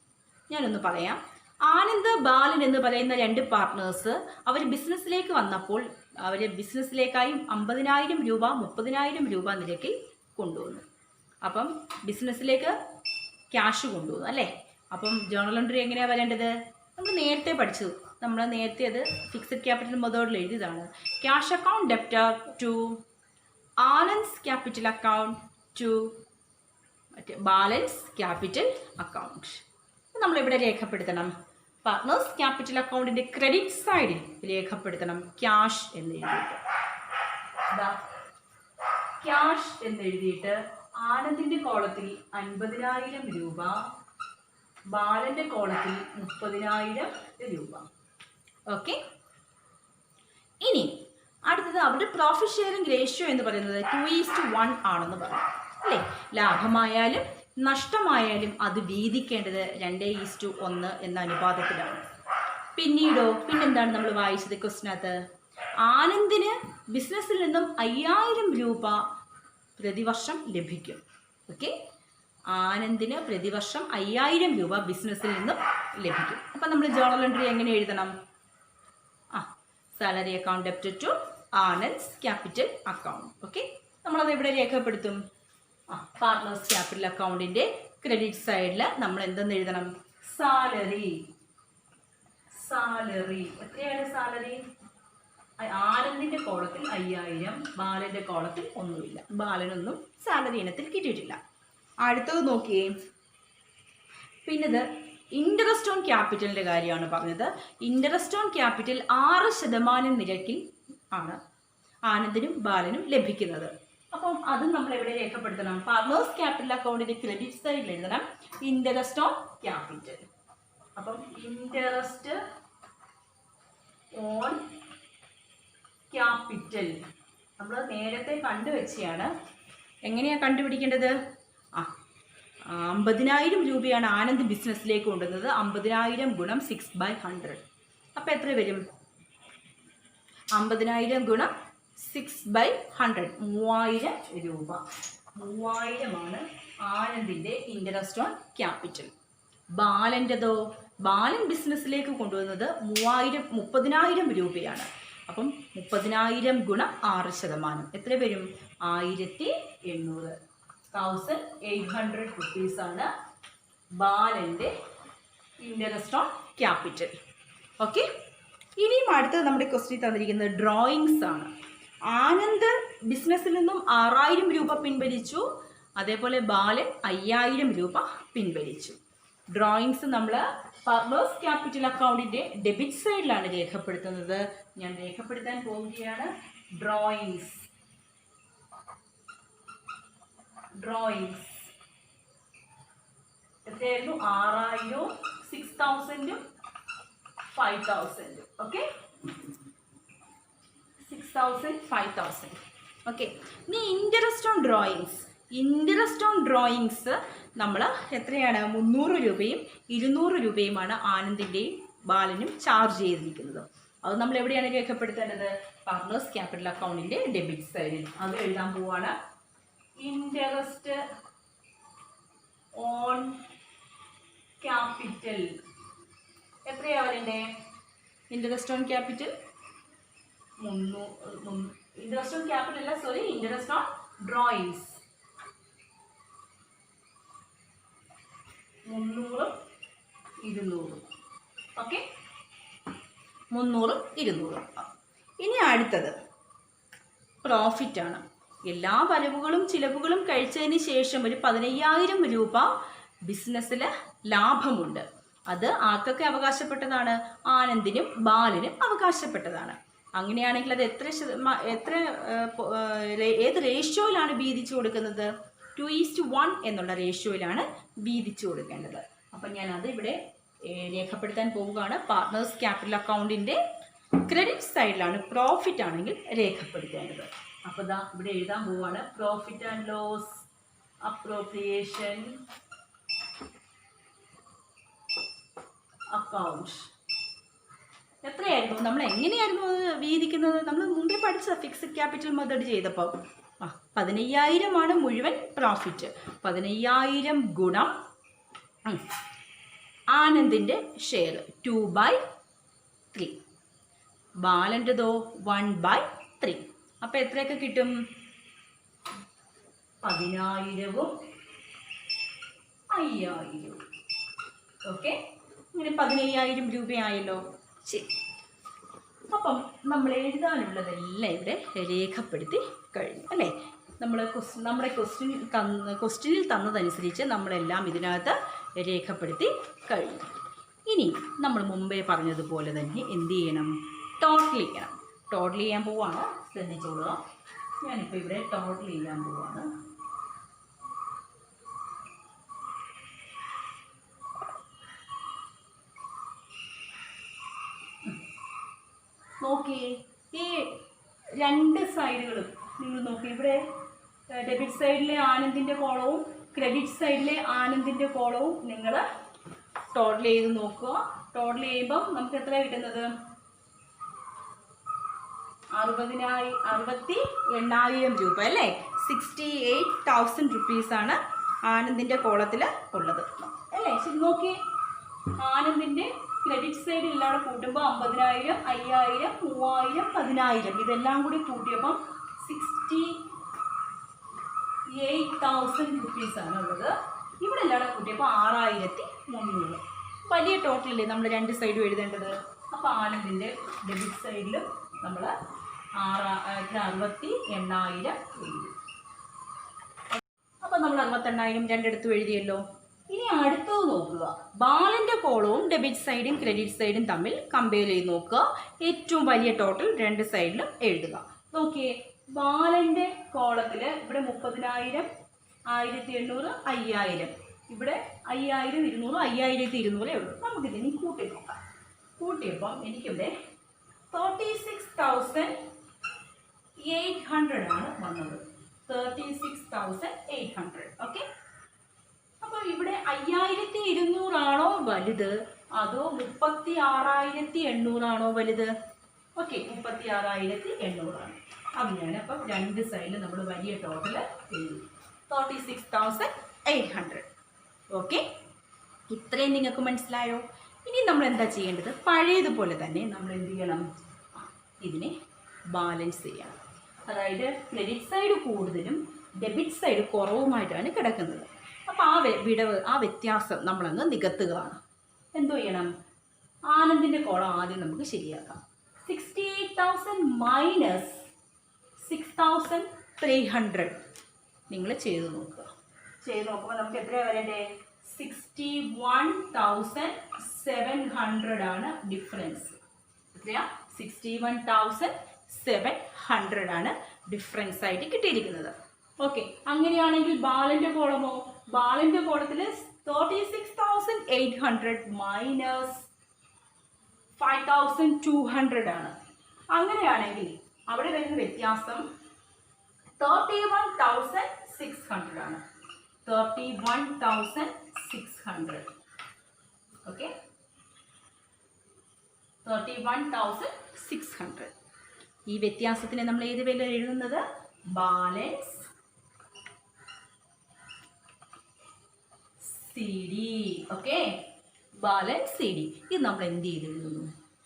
ഞാനൊന്ന് പറയാം. ആനന്ദ്, ബാലൻ എന്ന് പറയുന്ന 2 പാർട്ട്നേഴ്സ് അവർ ബിസിനസ്സിലേക്ക് വന്നപ്പോൾ അവർ ബിസിനസ്സിലേക്കായി 50,000 രൂപ 30,000 രൂപ നിരക്കിൽ കൊണ്ടുവന്നു. അപ്പം ബിസിനസ്സിലേക്ക് ക്യാഷ് കൊണ്ടുപോകുന്നു അല്ലേ. അപ്പം ജേർണൽ എൻട്രി എങ്ങനെയാണ് വരേണ്ടത്? നമ്മൾ നേരത്തെ പഠിച്ചു. നമ്മൾ നേരത്തെ അത് ഫിക്സഡ് ക്യാപിറ്റൽ മെത്തേഡിൽ എഴുതിയതാണ്. Cash account debtor to Anand's capital account to Balan's capital account. നമ്മളിവിടെ രേഖപ്പെടുത്തണം. പാർട്ട്നേഴ്സ് ക്യാപിറ്റൽ അക്കൗണ്ടിൻ്റെ ക്രെഡിറ്റ് സൈഡിൽ രേഖപ്പെടുത്തണം ക്യാഷ് എന്നെഴുതിയിട്ട്. ക്യാഷ് എന്നെഴുതിയിട്ട് ആനന്ദിൻ്റെ കോളത്തിൽ 50,000 രൂപ, ബാലൻ്റെ കോളത്തിൽ 30,000 രൂപ. ഓക്കെ. ഇനി അടുത്തത് അവരുടെ പ്രോഫിറ്റ് ഷെയറിംഗ് റേഷ്യോ എന്ന് പറയുന്നത് 2:1 ആണെന്ന് പറയും അല്ലേ. ലാഭമായാലും നഷ്ടമായാലും അത് വീതിക്കേണ്ടത് 2:1 എന്ന അനുപാതത്തിലാണ്. പിന്നെന്താണ് നമ്മൾ വായിച്ചത് ക്വസ്റ്റിനകത്ത്? ആനന്ദിന് ബിസിനസ്സിൽ നിന്നും 5,000 രൂപ പ്രതിവർഷം ലഭിക്കും. ഓക്കെ, ആനന്ദിന് പ്രതിവർഷം 5,000 രൂപ ബിസിനസ്സിൽ നിന്നും ലഭിക്കും. അപ്പം നമ്മൾ ജേർണൽ എൻട്രി എങ്ങനെ എഴുതണം? Salary account debit to Anand's capital account. Okay, നമ്മളത് എവിടെ രേഖപ്പെടുത്തും? പാർട്ട്നേഴ്സ് ക്യാപിറ്റൽ അക്കൗണ്ടിൻ്റെ ക്രെഡിറ്റ് സൈഡിൽ നമ്മൾ എന്തെന്ന് എഴുതണം? സാലറി. എത്രയാണ് സാലറി? ആനന്ദിൻ്റെ കോളത്തിൽ 5,000, ബാലൻ്റെ കോളത്തിൽ ഒന്നുമില്ല. ബാലനൊന്നും സാലറി ഇനത്തിൽ കിട്ടിയിട്ടില്ല. അടുത്തത് നോക്കിയേ. പിന്നത് ഇൻട്രസ്റ്റ് ഓൺ ക്യാപിറ്റലിൻ്റെ കാര്യമാണ് പറഞ്ഞത്. ഇൻട്രസ്റ്റ് ഓൺ ക്യാപിറ്റൽ 6% നിരക്കിൽ ആണ് ആനന്ദിനും ബാലനും ലഭിക്കുന്നത്. അപ്പം അതും നമ്മൾ എവിടെ രേഖപ്പെടുത്തണം? പാർട്ട്നേഴ്സ് ക്യാപിറ്റൽ അക്കൗണ്ടിൻ്റെ ക്രെഡിറ്റ് സൈഡിൽ എഴുതണം ഇൻട്രസ്റ്റ് ഓൺ ക്യാപിറ്റൽ. അപ്പം ഇൻട്രസ്റ്റ് ഓൺ ക്യാപിറ്റൽ നമ്മൾ നേരത്തെ കണ്ടുവെച്ചാണ്. എങ്ങനെയാണ് കണ്ടുപിടിക്കേണ്ടത്? 50,000 രൂപയാണ് ആനന്ദ് ബിസിനസ്സിലേക്ക് കൊണ്ടുവന്നത്. 50,000 ഗുണം 6/100. അപ്പം എത്ര വരും? 50,000 ഗുണം 6/100, 3,000 രൂപ. 3,000 ആനന്ദിൻ്റെ ഇൻട്രസ്റ്റ് ഓൺ ക്യാപിറ്റൽ. ബാലൻ്റെതോ? ബാലൻ ബിസിനസ്സിലേക്ക് കൊണ്ടുവന്നത് 30,000 രൂപയാണ്. അപ്പം 30,000 ഗുണം 6% എത്ര വരും? 1,800, 1,800 റുപ്പീസാണ് ബാലൻ്റെ ഇൻട്രസ്റ്റ് ഓൺ ക്യാപിറ്റൽ. ഓക്കെ, ഇനിയും അടുത്തത് നമ്മുടെ ക്വസ്റ്റ്യൻ തന്നിരിക്കുന്നത് ഡ്രോയിങ്സ് ആണ്. ആനന്ദ് ബിസിനസ്സിൽ നിന്നും 6,000 രൂപ പിൻവലിച്ചു. അതേപോലെ ബാലൻ 5,000 രൂപ പിൻവലിച്ചു. ഡ്രോയിങ്സ് നമ്മൾ പാർട്ട്നേഴ്സ് ക്യാപിറ്റൽ അക്കൗണ്ടിൻ്റെ ഡെബിറ്റ് സൈഡിലാണ് രേഖപ്പെടുത്തുന്നത്. ഞാൻ രേഖപ്പെടുത്താൻ പോവുകയാണ്. ഡ്രോയിങ്സ് എത്രയായിരുന്നു? 6,000, 6,000, 5,000. ഓക്കെ, 6,000, 5,000. ഓക്കെ, ഇനി ഇൻട്രസ്റ്റ് ഓൺ ഡ്രോയിങ്സ് നമ്മൾ എത്രയാണ്? 300 രൂപയും 200 രൂപയുമാണ് ആനന്ദിൻ്റെയും ബാലനും ചാർജ് ചെയ്തിരിക്കുന്നത്. അത് നമ്മൾ എവിടെയാണ് രേഖപ്പെടുത്തേണ്ടത്? പാർട്ട്നേഴ്സ് ക്യാപിറ്റൽ അക്കൗണ്ടിൻ്റെ ഡെബിറ്റ് സൈഡിൽ. അത് എഴുതാൻ പോവാണ്. ഇൻട്രസ്റ്റ് ഓൺ ക്യാപിറ്റൽ എത്രയാണ് വരേണ്ടേ? Interest on capital interest on capital അല്ല, sorry, interest on drawings 300, 200. Okay, 300, 200. ഇനി അടുത്തത് പ്രോഫിറ്റ് ആണ്. എല്ലാ വരവുകളും ചിലവുകളും കഴിച്ചതിന് ശേഷം ഒരു 15,000 രൂപ ബിസിനസ്സിൽ ലാഭമുണ്ട്. അത് ആർക്കൊക്കെ അവകാശപ്പെട്ടതാണ്? ആനന്ദിനും ബാലനും അവകാശപ്പെട്ടതാണ്. അങ്ങനെയാണെങ്കിൽ അത് ഏത് റേഷ്യോയിലാണ് വീതിച്ചു കൊടുക്കുന്നത്? 2:1 എന്നുള്ള റേഷ്യോയിലാണ് വീതിച്ചു കൊടുക്കേണ്ടത്. അപ്പം ഞാൻ അത് ഇവിടെ രേഖപ്പെടുത്താൻ പോവുകയാണ്. പാർട്ട്നേഴ്സ് ക്യാപിറ്റൽ അക്കൗണ്ടിൻ്റെ ക്രെഡിറ്റ് സൈഡിലാണ് പ്രോഫിറ്റ് ആണെങ്കിൽ രേഖപ്പെടുത്തേണ്ടത്. അപ്പോൾ ഇതാ ഇവിടെ എഴുതാൻ പോവുകയാണ്. Profit and loss appropriation account എത്രയായിരുന്നു? നമ്മൾ എങ്ങനെയായിരുന്നു അത് വീതിക്കുന്നത്? നമ്മൾ മുമ്പേ പഠിച്ച ഫിക്സഡ് ക്യാപിറ്റൽ മെത്തേഡ് ചെയ്തപ്പോൾ 15,000 മുഴുവൻ പ്രോഫിറ്റ്. 15,000 ഗുണം ആനന്ദിൻ്റെ ഷെയർ 2/3, ബാലൻ്റെതോ 1/3. അപ്പോൾ എത്രയൊക്കെ കിട്ടും? 10,000 5,000. ഓക്കെ, ഇങ്ങനെ 15,000 രൂപയായല്ലോ. ശരി, അപ്പം നമ്മൾ എഴുതാനുള്ളതെല്ലാം ഇവിടെ രേഖപ്പെടുത്തി കഴിഞ്ഞു അല്ലേ. നമ്മുടെ ക്വസ്റ്റ്യനിൽ തന്നതനുസരിച്ച് നമ്മളെല്ലാം ഇതിനകത്ത് രേഖപ്പെടുത്തി കഴിഞ്ഞു. ഇനി നമ്മൾ മുമ്പേ പറഞ്ഞതുപോലെ തന്നെ എന്ത് ചെയ്യണം? ടോട്ടൽ ചെയ്യണം. ടോട്ടൽ ചെയ്യാൻ പോവാണ്, ശ്രദ്ധിച്ചോളുക. ഞാനിപ്പോൾ ഇവിടെ ടോട്ടൽ ചെയ്യാൻ പോവാണ്. നോക്കിയേ, ഈ രണ്ട് സൈഡുകളും നിങ്ങൾ നോക്കി. ഇവിടെ ഡെബിറ്റ് സൈഡിലെ ആനന്ദിൻ്റെ കോളവും ക്രെഡിറ്റ് സൈഡിലെ ആനന്ദിൻ്റെ കോളവും നിങ്ങൾ ടോട്ടൽ ചെയ്ത് നോക്കുക. ടോട്ടൽ ചെയ്യുമ്പം നമുക്ക് എത്ര കിട്ടുന്നത്? 68,000 രൂപ അല്ലേ. 68,000 റുപ്പീസാണ് ആനന്ദിൻ്റെ കോളത്തിൽ ഉള്ളത് അല്ലേ. ശരി, നോക്കി. ആനന്ദിൻ്റെ ക്രെഡിറ്റ് സൈഡിൽ എല്ലാം കൂട്ടുമ്പോൾ 50,000, 5,000, 3,000, 10,000 ഇതെല്ലാം കൂടി കൂട്ടിയപ്പം 68,000 റുപ്പീസാണ് ഉള്ളത്. ഇവിടെ എല്ലാം കൂട്ടിയപ്പോൾ 6,300. വലിയ ടോട്ടലല്ലേ നമ്മൾ രണ്ട് സൈഡും എഴുതേണ്ടത്. അപ്പോൾ ആനന്ദിൻ്റെ ഡെബിറ്റ് സൈഡിലും നമ്മൾ 68,000 എഴുതി. അപ്പോൾ നമ്മൾ 68,000 രണ്ടിടത്തും എഴുതിയല്ലോ. ഇനി അടുത്തത് നോക്കുക. ബാലൻ്റെ കോളവും ഡെബിറ്റ് സൈഡും ക്രെഡിറ്റ് സൈഡും തമ്മിൽ കമ്പയർ ചെയ്ത് നോക്കുക. ഏറ്റവും വലിയ ടോട്ടൽ രണ്ട് സൈഡിലും എഴുതുക. നോക്കിയേ, ബാലൻ്റെ കോളത്തിൽ ഇവിടെ 30,000, 1,800, 5,000. ഇവിടെ 5,000, 200, 5,200 ഉള്ളൂ. നമുക്കിതിനി കൂട്ടി നോക്കാം. കൂട്ടിയപ്പം എനിക്കിവിടെ 36,800 ആണ് വന്നത്. 36,800. ഓക്കെ, അപ്പോൾ ഇവിടെ 5,200 ആണോ വലുത് അതോ 36,800 ആണോ വലുത്? ഓക്കെ, 36,800 ആണ്. അങ്ങനെയാണ്. അപ്പം രണ്ട് സൈഡിൽ നമ്മൾ വലിയ ടോട്ടൽ എഴുതി 36,800. ഓക്കെ, ഇത്രയും നിങ്ങൾക്ക് മനസ്സിലായോ? ഇനി നമ്മൾ എന്താ ചെയ്യേണ്ടത്? പഴയതുപോലെ തന്നെ നമ്മൾ എന്ത് ചെയ്യണം? ഇതിനെ ബാലൻസ് ചെയ്യണം. അതായത് ക്രെഡിറ്റ് സൈഡ് കൂടുതലും ഡെബിറ്റ് സൈഡ് കുറവുമായിട്ടാണ് കിടക്കുന്നത്. അപ്പോൾ ആ വ്യത്യാസം നമ്മളങ്ങ് നികത്തുകയാണ്. എന്തോ ചെയ്യണം? ആനന്ദിൻ്റെ കോളം ആദ്യം നമുക്ക് ശരിയാക്കാം. 68,000 മൈനസ് 6,300 നിങ്ങൾ ചെയ്ത് നോക്കുക. ചെയ്ത് നോക്കുമ്പോൾ നമുക്ക് എത്രയാണ് വരേണ്ടേ? 61,700 ആണ് ഡിഫറൻസ്. എത്രയാ? 61,700 ആണ് ഡിഫറൻസ് ആയിട്ട് കിട്ടിയിരിക്കുന്നത്. ഓക്കെ, അങ്ങനെയാണെങ്കിൽ ബാലൻ്റെ കോളമോ? ബാലൻ്റെ കോളത്തിൽ 36,800 മൈനസ് 5,200 ആണ്. അങ്ങനെയാണെങ്കിൽ അവിടെ വരുന്ന വ്യത്യാസം 31,600 ആണ്. 31,600. ഓക്കെ, 31,600. ഈ വ്യത്യാസത്തിനെ നമ്മൾ ഏത് വില എഴുതുന്നത്? Balance CD. Okay, balance CD. ഇത് നമ്മൾ എന്ത് ചെയ്തെഴുതുന്നു?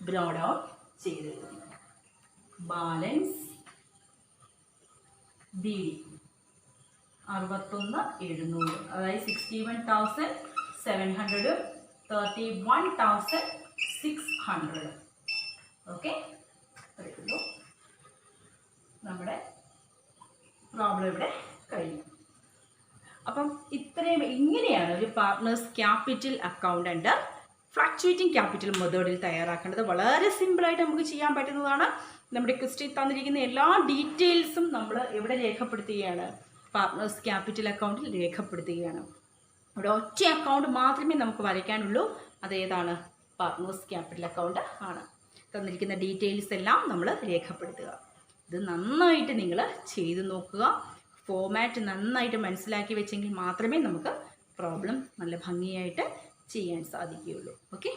ബ്രോ ഡൗൺ ചെയ്തെഴുതുന്നു. Balance BD 61,700. അതായത് 61,700 31,600. ഓക്കെ, നമ്മുടെ പ്രോബ്ലം ഇവിടെ കഴിഞ്ഞു. അപ്പം ഇങ്ങനെയാണ് ഒരു partners capital account under fluctuating capital മെത്തേഡിൽ തയ്യാറാക്കേണ്ടത്. വളരെ സിമ്പിളായിട്ട് നമുക്ക് ചെയ്യാൻ പറ്റുന്നതാണ്. നമ്മുടെ ക്വസ്റ്റ്യൻ തന്നിരിക്കുന്ന എല്ലാ ഡീറ്റെയിൽസും നമ്മൾ എവിടെ രേഖപ്പെടുത്തുകയാണ്? പാർട്ട്നേഴ്സ് ക്യാപിറ്റൽ അക്കൗണ്ടിൽ രേഖപ്പെടുത്തുകയാണ്. അവിടെ ഒറ്റ അക്കൗണ്ട് മാത്രമേ നമുക്ക് വരയ്ക്കാനുള്ളൂ. അതേതാണ്? പാർട്ട്നേഴ്സ് ക്യാപിറ്റൽ അക്കൗണ്ട് ആണ്. തന്നിരിക്കുന്ന ഡീറ്റെയിൽസ് എല്ലാം നമ്മൾ രേഖപ്പെടുത്തുക. ഇത് നന്നായിട്ട് നിങ്ങൾ ചെയ്ത് നോക്കുക. ഫോമാറ്റ് നന്നായിട്ട് മനസ്സിലാക്കി വെച്ചെങ്കിൽ മാത്രമേ നമുക്ക് പ്രോബ്ലം നല്ല ഭംഗിയായിട്ട് ചെയ്യാൻ സാധിക്കുകയുള്ളൂ. ഓക്കെ.